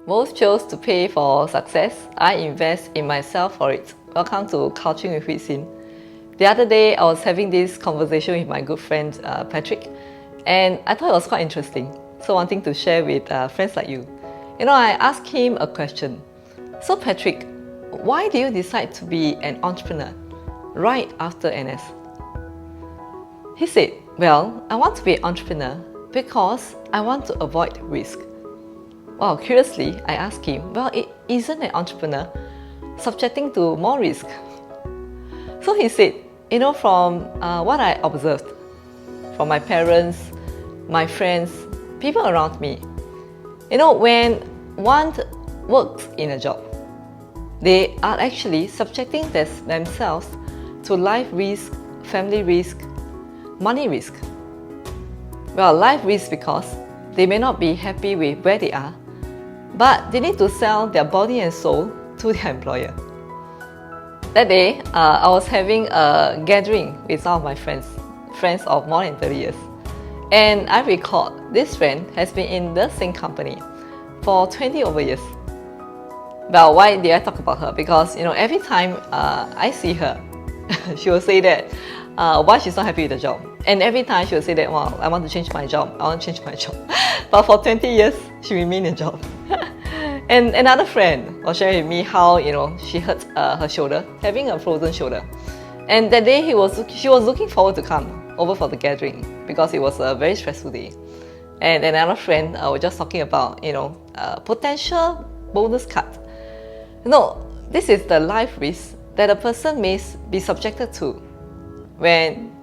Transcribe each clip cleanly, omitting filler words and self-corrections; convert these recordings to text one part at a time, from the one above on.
Most chose to pay for success. I invest in myself for it. Welcome to Coaching with Hui Sin. The other day, I was having this conversation with my good friend Patrick, and I thought it was quite interesting. So wanting to share with friends like you. I asked him a question. So Patrick, why do you decide to be an entrepreneur right after NS? He said, well, I want to be an entrepreneur because I want to avoid risk. Well, curiously, I asked him, well, isn't an entrepreneur subjecting to more risk? So he said, from what I observed from my parents, my friends, people around me, when one works in a job, they are actually subjecting themselves to life risk, family risk, money risk. Well, life risk because they may not be happy with where they are, but they need to sell their body and soul to their employer. That day, I was having a gathering with some of my friends of more than 30 years. And I recall this friend has been in the same company for 20 over years. Well, why did I talk about her? Because every time I see her, she will say that why she's not happy with the job. And every time she will say that, well, I want to change my job, I want to change my job. But for 20 years, she remained in a job. And another friend was sharing with me how she hurt her shoulder, having a frozen shoulder. And that day she was looking forward to come over for the gathering because it was a very stressful day. And another friend was just talking about potential bonus cut. This is the life risk that a person may be subjected to when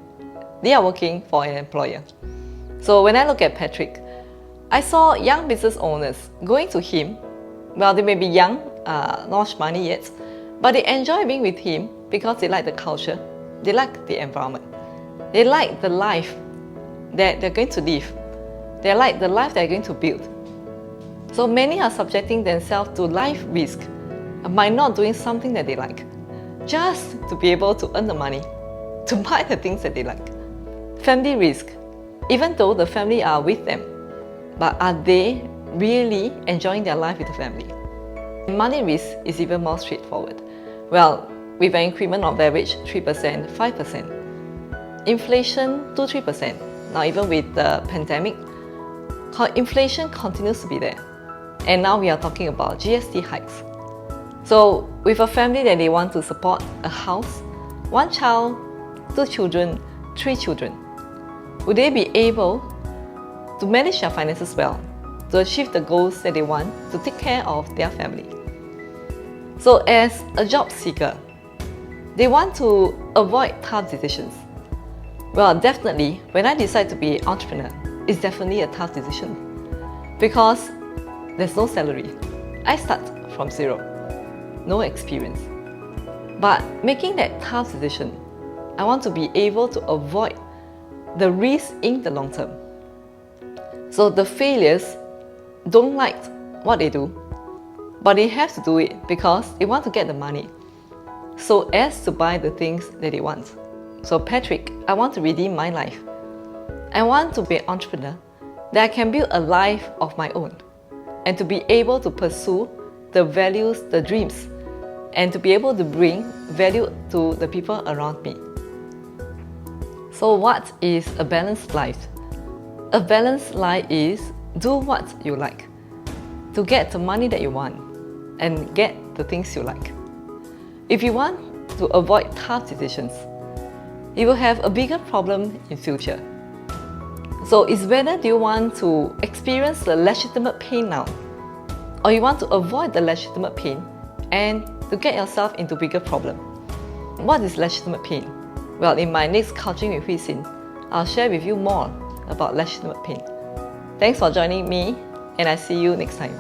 they are working for an employer. So when I look at Patrick, I saw young business owners going to him. Well, they may be young, not much money yet, but they enjoy being with him because they like the culture, they like the environment, they like the life that they're going to live, they like the life they're going to build. So many are subjecting themselves to life risk by not doing something that they like, just to be able to earn the money, to buy the things that they like. Family risk, even though the family are with them, but are they really enjoying their life with the family? Money risk is even more straightforward. Well, with an increment of average 3%, 5%. Inflation 2-3%. Now even with the pandemic, inflation continues to be there. And now we are talking about GST hikes. So with a family that they want to support a house, 1 child, 2 children, 3 children, would they be able to manage their finances well, to achieve the goals that they want, to take care of their family? So as a job seeker, they want to avoid tough decisions. Well, definitely, when I decide to be an entrepreneur, it's definitely a tough decision because there's no salary. I start from zero, no experience. But making that tough decision, I want to be able to avoid the risk in the long term. So the failures don't like what they do, but they have to do it because they want to get the money so as to buy the things that they want. So Patrick, I want to redeem my life. I want to be an entrepreneur that I can build a life of my own and to be able to pursue the values, the dreams, and to be able to bring value to the people around me. So what is a balanced life? A balanced life is do what you like to get the money that you want and get the things you like. If you want to avoid tough decisions, you will have a bigger problem in future. So it's whether do you want to experience the legitimate pain now, or you want to avoid the legitimate pain and to get yourself into bigger problem. What is legitimate pain? Well, in my next Coaching with Hui Sin, I'll share with you more about legitimate pain. Thanks for joining me, and I see you next time.